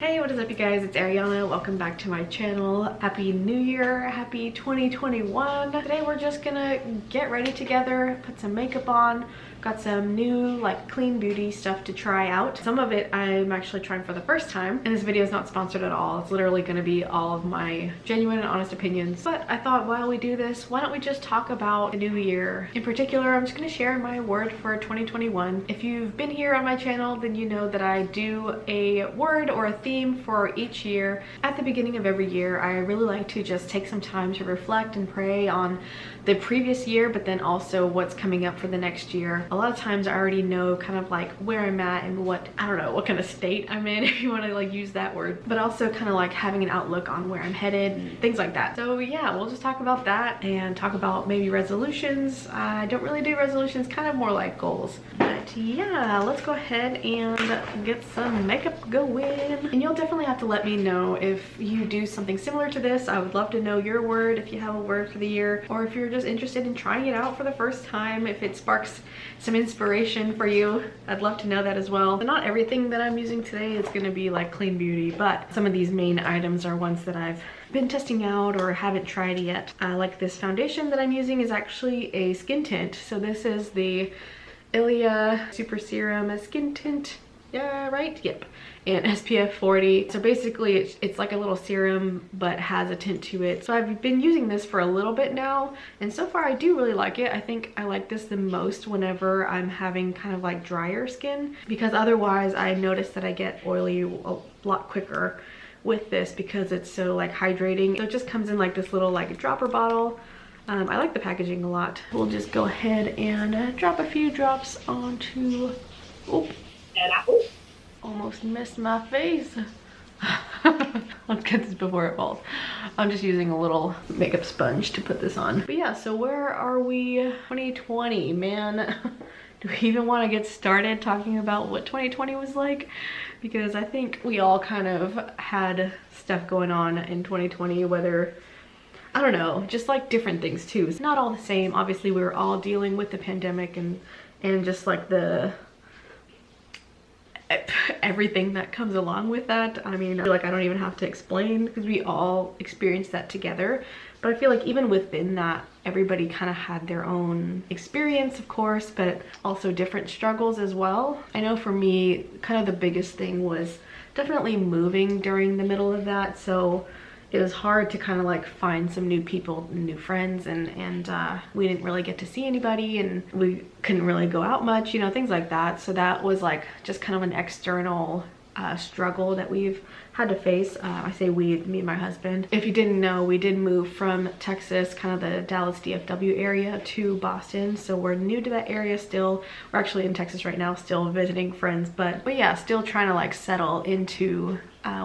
Hey, what is up you guys? It's Ariana. Welcome back to my channel. Happy New Year. Happy 2021. Today we're just gonna get ready together, put some makeup on. Got some new like clean beauty stuff to try out. Some of it I'm actually trying for the first time, and this video is not sponsored at all. It's literally gonna be all of my genuine and honest opinions. But I thought while we do this, why don't we just talk about the new year? In particular, I'm just gonna share my word for 2021. If you've been here on my channel, then you know that I do a word or a theme for each year. At the beginning of every year, I really like to just take some time to reflect and pray on the previous year, but then also what's coming up for the next year. A lot of times I already know kind of like where I'm at and what, I don't know, what kind of state I'm in, if you want to like use that word, but also kind of like having an outlook on where I'm headed and things like that. So yeah, we'll just talk about that and talk about maybe resolutions. I don't really do resolutions, kind of more like goals. But yeah, let's go ahead and get some makeup going. And you'll definitely have to let me know if you do something similar to this. I would love to know your word, if you have a word for the year, or if you're just interested in trying it out for the first time, if it sparks some inspiration for you. I'd love to know that as well. But not everything that I'm using today is going to be like clean beauty, but some of these main items are ones that I've been testing out or haven't tried yet. Like this foundation that I'm using is actually a skin tint. So this is the Ilia Super Serum Skin Tint. Yeah, right? Yep. And SPF 40. So basically it's like a little serum but has a tint to it. So I've been using this for a little bit now, and so far I do really like it. I think I like this the most whenever I'm having kind of like drier skin, because otherwise I notice that I get oily a lot quicker with this because it's so like hydrating. So it just comes in like this little like dropper bottle. I like the packaging a lot. We'll just go ahead and drop a few drops onto, almost missed my face. Let's get this before it falls. I'm just using a little makeup sponge to put this on. But yeah, so where are we? 2020, man. Do we even want to get started talking about what 2020 was like? Because I think we all kind of had stuff going on in 2020, whether, I don't know, just like different things too. It's not all the same. Obviously we were all dealing with the pandemic and just like the everything that comes along with that. I mean, I feel like I don't even have to explain because we all experienced that together. But I feel like even within that, everybody kind of had their own experience, of course, but also different struggles as well. I know for me, kind of the biggest thing was definitely moving during the middle of that. So it was hard to kind of like find some new people, new friends, and we didn't really get to see anybody, and we couldn't really go out much, you know, things like that. So that was like just kind of an external struggle that we've had to face. I say we, me and my husband. If you didn't know, we did move from Texas, kind of the Dallas DFW area, to Boston. So we're new to that area still. We're actually in Texas right now, still visiting friends, but yeah, still trying to like settle into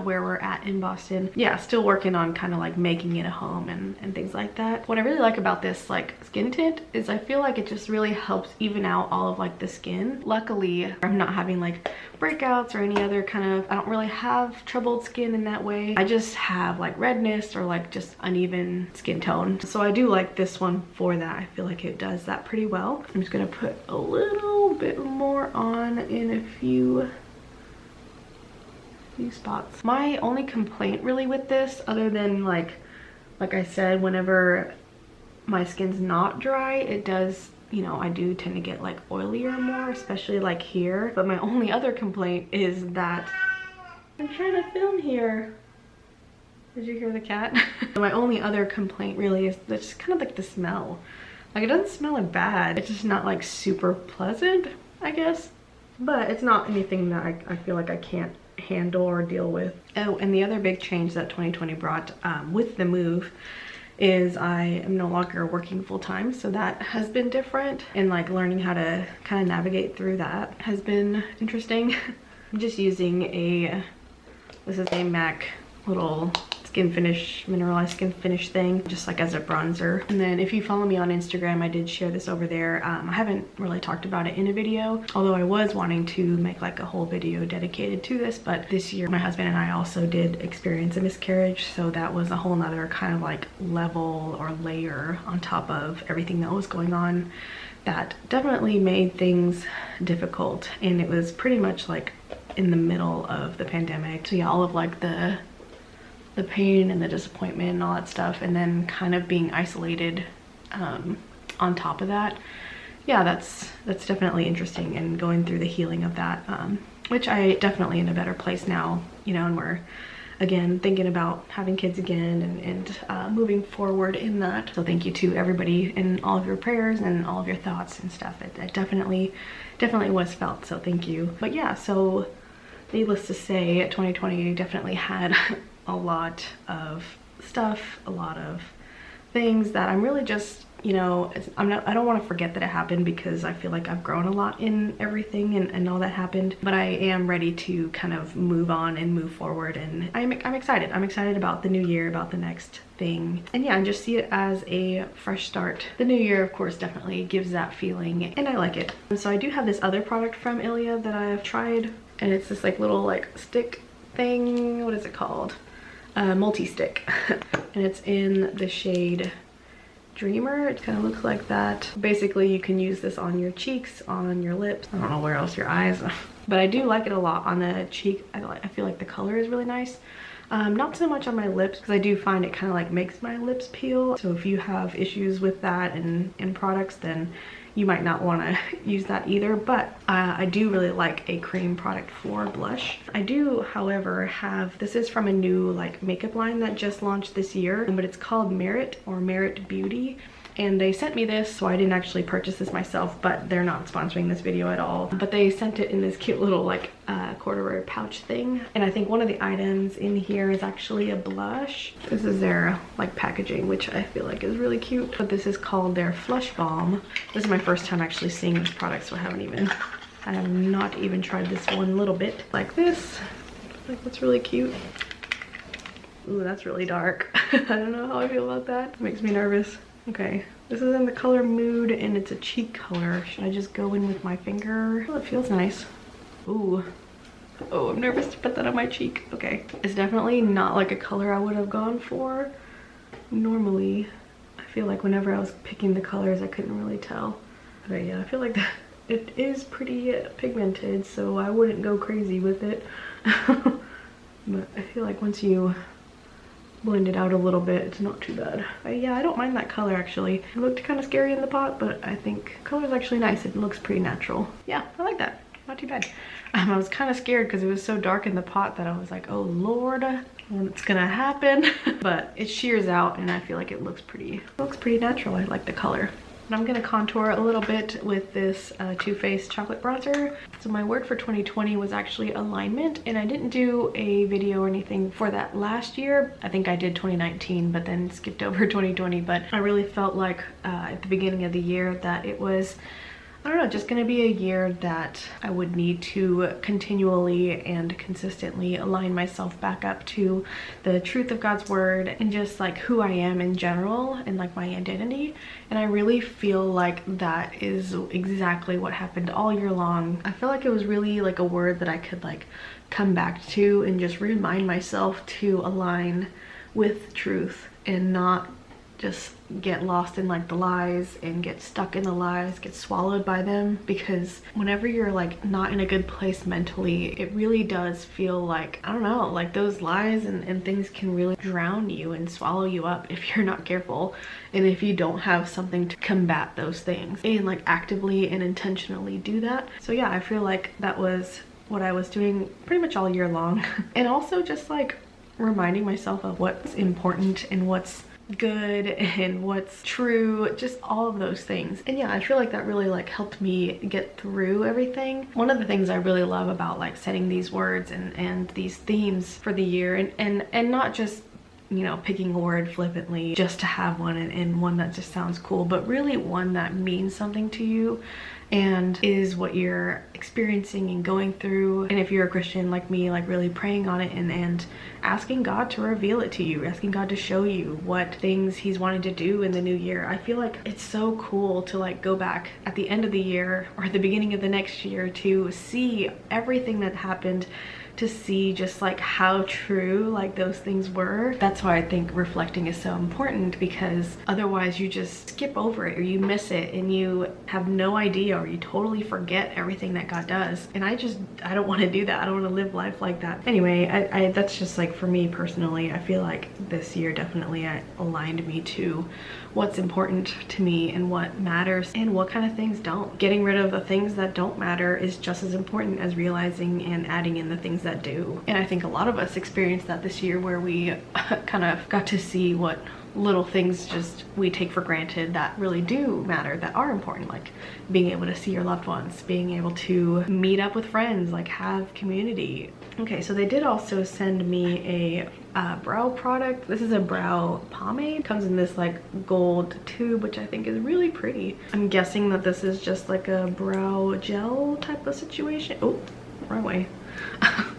where we're at in Boston. Yeah, still working on kind of like making it a home and things like that. What I really like about this like skin tint is I feel like it just really helps even out all of like the skin. Luckily, I'm not having like breakouts or any other kind of, I don't really have troubled skin in that way. I just have like redness or like just uneven skin tone. So I do like this one for that. I feel like it does that pretty well. I'm just gonna put a little bit more on in a few spots. My only complaint really with this, other than like I said, whenever my skin's not dry, it does, you know, I do tend to get like oilier more, especially like here. But my only other complaint is that I'm trying to film here. Did you hear the cat? My only other complaint really is just kind of like the smell. Like it doesn't smell like bad. It's just not like super pleasant, I guess. But it's not anything that I feel like I can't handle or deal with. Oh, and the other big change that 2020 brought with the move is I am no longer working full-time, so that has been different, and like learning how to kind of navigate through that has been interesting. I'm just using this is a MAC little skin finish, mineralized skin finish thing, just like as a bronzer. And then if you follow me on Instagram, I did share this over there. I haven't really talked about it in a video, although I was wanting to make like a whole video dedicated to this. But this year my husband and I also did experience a miscarriage, so that was a whole nother kind of like level or layer on top of everything that was going on. That definitely made things difficult, and it was pretty much like in the middle of the pandemic. So yeah, all of like the pain and the disappointment and all that stuff, and then kind of being isolated on top of that. Yeah, that's definitely interesting, and going through the healing of that, which I definitely in a better place now, you know, and we're again thinking about having kids again and moving forward in that. So thank you to everybody and all of your prayers and all of your thoughts and stuff. It definitely was felt, so thank you. But yeah, so needless to say, 2020 definitely had a lot of stuff, a lot of things that I'm really just, you know, I don't want to forget that it happened, because I feel like I've grown a lot in everything and all that happened, but I am ready to kind of move on and move forward, and I'm excited. I'm excited about the new year, about the next thing, and yeah, I just see it as a fresh start. The new year, of course, definitely gives that feeling, and I like it. And so I do have this other product from Ilia that I've tried, and it's this like little like stick thing. What is it called? Multi-stick. And it's in the shade Dreamer. It kind of looks like that. Basically, you can use this on your cheeks, on your lips, I don't know where else, your eyes. But I do like it a lot on the cheek. I feel like the color is really nice. Not so much on my lips, because I do find it kind of like makes my lips peel. So if you have issues with that in products, then you might not want to use that either. But I do really like a cream product for blush. I do, however, have, this is from a new like makeup line that just launched this year, but it's called Merit, or Merit Beauty. And they sent me this, so I didn't actually purchase this myself, but they're not sponsoring this video at all. But they sent it in this cute little like corduroy pouch thing. And I think one of the items in here is actually a blush. This is their like packaging, which I feel like is really cute. But this is called their Flush Balm. This is my first time actually seeing this product, so I have not even tried this one little bit. Like this, like that's really cute. Ooh, that's really dark. I don't know how I feel about that. It makes me nervous. Okay, this is in the color Mood, and it's a cheek color. Should I just go in with my finger? Oh, it feels nice. Ooh. Oh, I'm nervous to put that on my cheek. Okay. It's definitely not like a color I would have gone for normally. I feel like whenever I was picking the colors, I couldn't really tell. But yeah, I feel like that it is pretty pigmented, so I wouldn't go crazy with it. But I feel like once you blend it out a little bit, it's not too bad. Yeah, I don't mind that color actually. It looked kind of scary in the pot, but I think the color is actually nice. It looks pretty natural. Yeah, I like that. Not too bad. I was kind of scared because it was so dark in the pot that I was like, oh lord, what's gonna happen? But it shears out, and I feel like it looks pretty natural. I like the color. And I'm gonna contour a little bit with this Too Faced chocolate bronzer. So my word for 2020 was actually alignment, and I didn't do a video or anything for that last year. I think I did 2019, but then skipped over 2020. But I really felt like at the beginning of the year that it was, I don't know, just gonna be a year that I would need to continually and consistently align myself back up to the truth of God's word and just like who I am in general and like my identity. And I really feel like that is exactly what happened all year long. I feel like it was really like a word that I could like come back to and just remind myself to align with truth and not just get lost in like the lies and get stuck in the lies, get swallowed by them. Because whenever you're like not in a good place mentally, it really does feel like, I don't know, like those lies and things can really drown you and swallow you up if you're not careful, and if you don't have something to combat those things and like actively and intentionally do that. So yeah, I feel like that was what I was doing pretty much all year long. And also just like reminding myself of what's important and what's good and what's true, just all of those things. And yeah, I feel like that really like helped me get through everything. One of the things I really love about like setting these words and these themes for the year, and not just, you know, picking a word flippantly just to have one and one that just sounds cool, but really one that means something to you and is what you're experiencing and going through. And if you're a Christian like me, like really praying on it and asking God to reveal it to you, asking God to show you what things he's wanting to do in the new year. I feel like it's so cool to like go back at the end of the year or the beginning of the next year to see everything that happened, to see just like how true like those things were. That's why I think reflecting is so important, because otherwise you just skip over it or you miss it and you have no idea, or you totally forget everything that God does. And I don't want to do that. I don't want to live life like that. Anyway, I that's just like, for me personally, I feel like this year definitely aligned me to what's important to me and what matters and what kind of things don't. Getting rid of the things that don't matter is just as important as realizing and adding in the things that do. And I think a lot of us experienced that this year, where we kind of got to see what little things just we take for granted that really do matter, that are important, like being able to see your loved ones, being able to meet up with friends, like have community. Okay, so they did also send me a brow product. This is a brow pomade. It comes in this like gold tube, which I think is really pretty. I'm guessing that this is just like a brow gel type of situation. Oh, wrong way.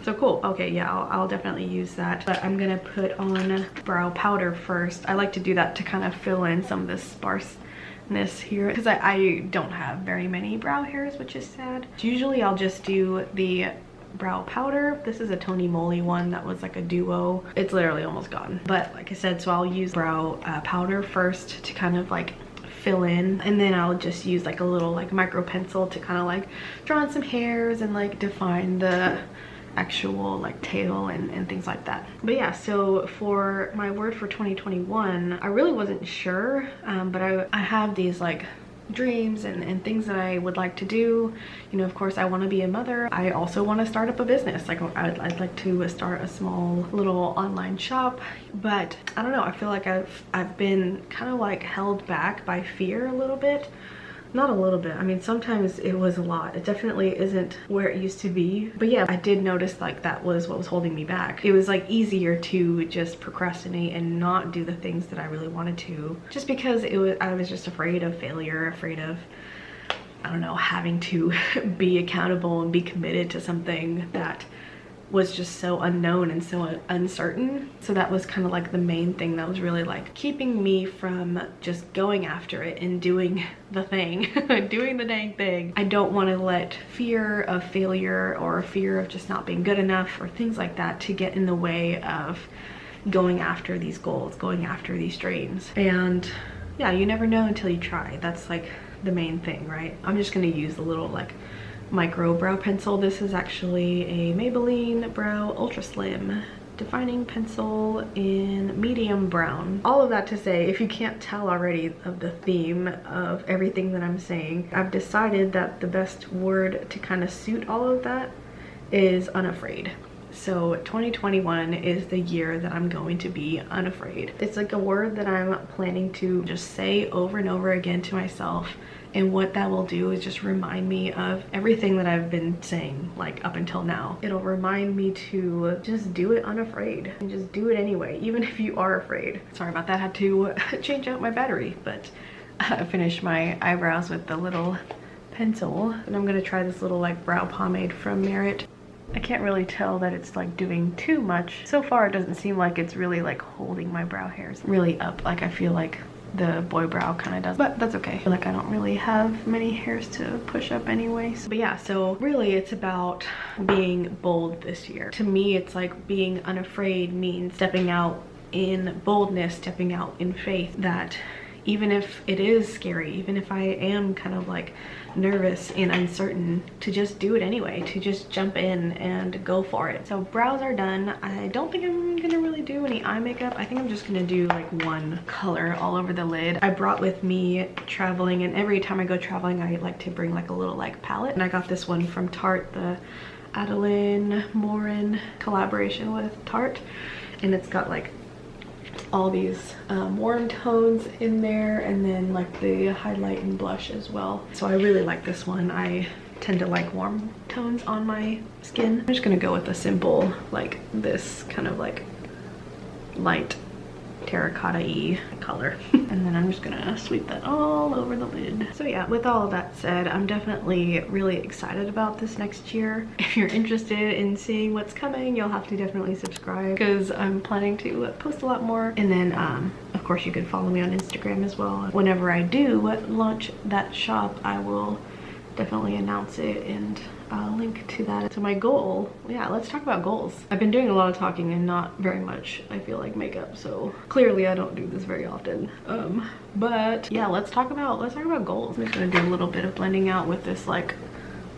So cool. Okay, yeah, I'll definitely use that. But I'm gonna put on brow powder first. I like to do that to kind of fill in some of this sparseness here, because I don't have very many brow hairs, which is sad. Usually I'll just do the brow powder. This is a Tony Moly one that was like a duo. It's literally almost gone. But like I said, so I'll use brow powder first to kind of like fill in, and then I'll just use like a little like micro pencil to kind of like draw in some hairs and like define the actual like tail and things like that. But yeah, so for my word for 2021, I really wasn't sure, but I have these like dreams and things that I would like to do. You know, of course I want to be a mother. I also want to start up a business. Like I'd like to start a small little online shop, but I don't know, I feel like I've been kind of like held back by fear a little bit. Not a little bit, I mean sometimes it was a lot. It definitely isn't where it used to be, but yeah, I did notice like that was what was holding me back. It was like easier to just procrastinate and not do the things that I really wanted to, just because I was just afraid of failure, afraid of, I don't know, having to be accountable and be committed to something that was just so unknown and so uncertain. So that was kind of like the main thing that was really like keeping me from just going after it and doing the thing, doing the dang thing. I don't want to let fear of failure or fear of just not being good enough or things like that to get in the way of going after these goals, going after these dreams. And yeah, you never know until you try. That's like the main thing, right? I'm just gonna use a little like micro brow pencil. This is actually a Maybelline Brow Ultra Slim defining pencil in medium brown. All of that to say, if you can't tell already of the theme of everything that I'm saying, I've decided that the best word to kind of suit all of that is unafraid. So 2021 is the year that I'm going to be unafraid. It's like a word that I'm planning to just say over and over again to myself. And what that will do is just remind me of everything that I've been saying like up until now. It'll remind me to just do it unafraid and just do it anyway, even if you are afraid. Sorry about that, I had to change out my battery, but I finished my eyebrows with the little pencil. And I'm gonna try this little like brow pomade from Merit. I can't really tell that it's like doing too much. So far it doesn't seem like it's really like holding my brow hairs really up like I feel like the boy brow kind of does, but that's okay. I feel like I don't really have many hairs to push up anyways. But yeah, so really it's about being bold this year. To me, it's like being unafraid means stepping out in boldness, stepping out in faith, that even if it is scary, even if I am kind of like nervous and uncertain, to just do it anyway, to just jump in and go for it. So brows are done. I don't think I'm gonna really do any eye makeup. I think I'm just gonna do like one color all over the lid. I brought with me traveling, and every time I go traveling I like to bring like a little like palette, and I got this one from Tarte, the Adeline Morin collaboration with Tarte, and it's got like all these warm tones in there, and then like the highlight and blush as well. So I really like this one. I tend to like warm tones on my skin. I'm just gonna go with a simple like this kind of like light terracotta-y color. And then I'm just gonna sweep that all over the lid. So yeah, with all of that said, I'm definitely really excited about this next year. If you're interested in seeing what's coming, you'll have to definitely subscribe, because I'm planning to post a lot more. And then of course you can follow me on Instagram as well. Whenever I do launch that shop, I will definitely announce it and link to that. So my goal, yeah, let's talk about goals. I've been doing a lot of talking and not very much, I feel like, makeup, so clearly I don't do this very often. But yeah, let's talk about goals. I'm just gonna do a little bit of blending out with this like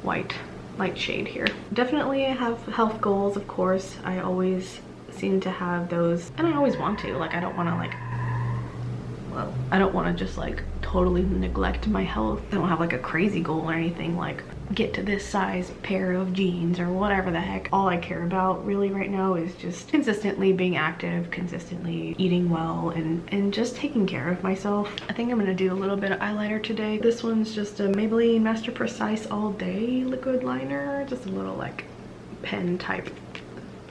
white light shade here. Definitely I have health goals, of course. I always seem to have those, and I always want to. Like, I don't want to like, well, I don't want to just like totally neglect my health. I don't have like a crazy goal or anything like get to this size pair of jeans or whatever the heck. All I care about really right now is just consistently being active, consistently eating well, and just taking care of myself. I think I'm gonna do a little bit of eyeliner today. This one's just a Maybelline Master Precise All Day liquid liner, just a little like pen type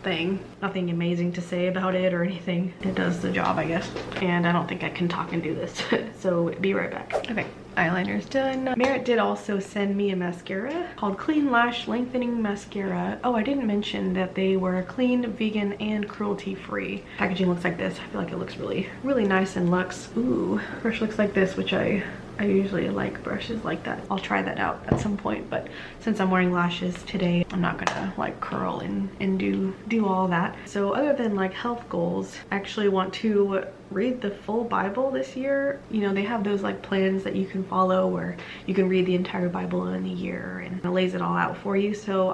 thing. Nothing amazing to say about it or anything. It does the job, I guess. And I don't think I can talk and do this. So be right back. Okay, eyeliner's done. Merit did also send me a mascara called Clean Lash Lengthening Mascara. Oh, I didn't mention that they were clean, vegan, and cruelty-free. Packaging looks like this. I feel like it looks really, really nice and luxe. Ooh, brush looks like this, which I usually like brushes like that. I'll try that out at some point, but since I'm wearing lashes today, I'm not gonna like curl and do all that. So other than like health goals, I actually want to read the full Bible this year. You know, they have those like plans that you can follow where you can read the entire Bible in a year and it lays it all out for you. So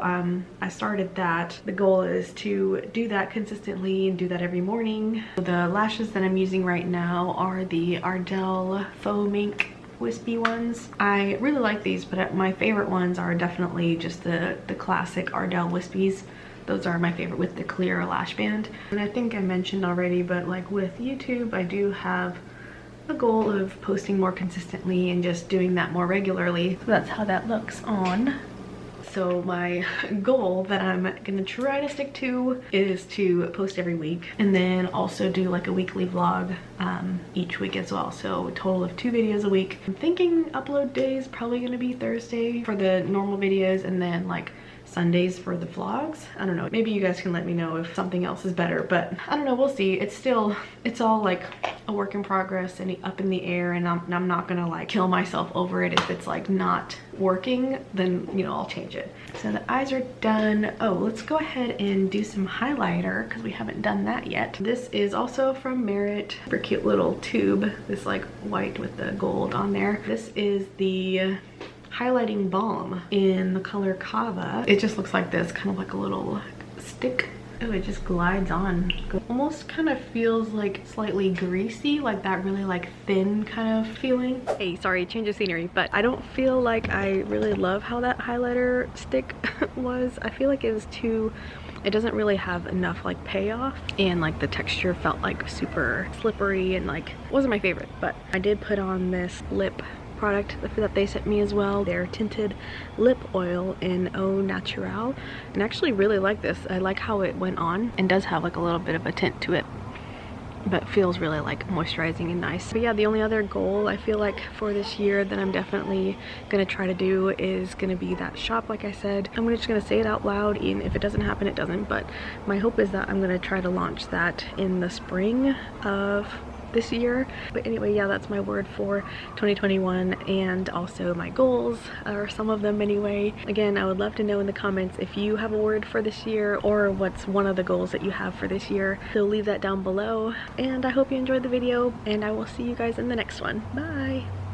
I started that. The goal is to do that consistently and do that every morning. The lashes that I'm using right now are the Ardell Faux Mink wispy ones. I really like these, but my favorite ones are definitely just the classic Ardell wispies. Those are my favorite with the clear lash band. And I think I mentioned already, but like with YouTube, I do have a goal of posting more consistently and just doing that more regularly. So that's how that looks on. So my goal that I'm gonna try to stick to is to post every week and then also do like a weekly vlog each week as well. So a total of 2 videos a week. I'm thinking upload days probably gonna be Thursday for the normal videos and then like Sundays for the vlogs. I don't know, maybe you guys can let me know if something else is better, but I don't know, we'll see. It's all like a work in progress and up in the air, and I'm not gonna like kill myself over it. If it's like not working, then you know, I'll change it. So the eyes are done. Oh, let's go ahead and do some highlighter because we haven't done that yet. This is also from Merit. Super cute little tube, this like white with the gold on there. This is the highlighting balm in the color Kava. It just looks like this, kind of like a little stick. Oh, it just glides on. Almost kind of feels like slightly greasy, like that really like thin kind of feeling. Hey, sorry, change of scenery, but I don't feel like I really love how that highlighter stick was. I feel like it was too, it doesn't really have enough like payoff, and like the texture felt like super slippery and like wasn't my favorite. But I did put on this lip product that they sent me as well, their tinted lip oil in Au Naturel, and I actually really like this. I like how it went on and does have like a little bit of a tint to it, but feels really like moisturizing and nice. But yeah, the only other goal I feel like for this year that I'm definitely gonna try to do is gonna be that shop. Like I said, I'm just gonna say it out loud, and if it doesn't happen, it doesn't, but my hope is that I'm gonna try to launch that in the spring of this year. But anyway, yeah, that's my word for 2021, and also my goals, or some of them anyway. Again, I would love to know in the comments if you have a word for this year or what's one of the goals that you have for this year. So leave that down below, and I hope you enjoyed the video, and I will see you guys in the next one. Bye.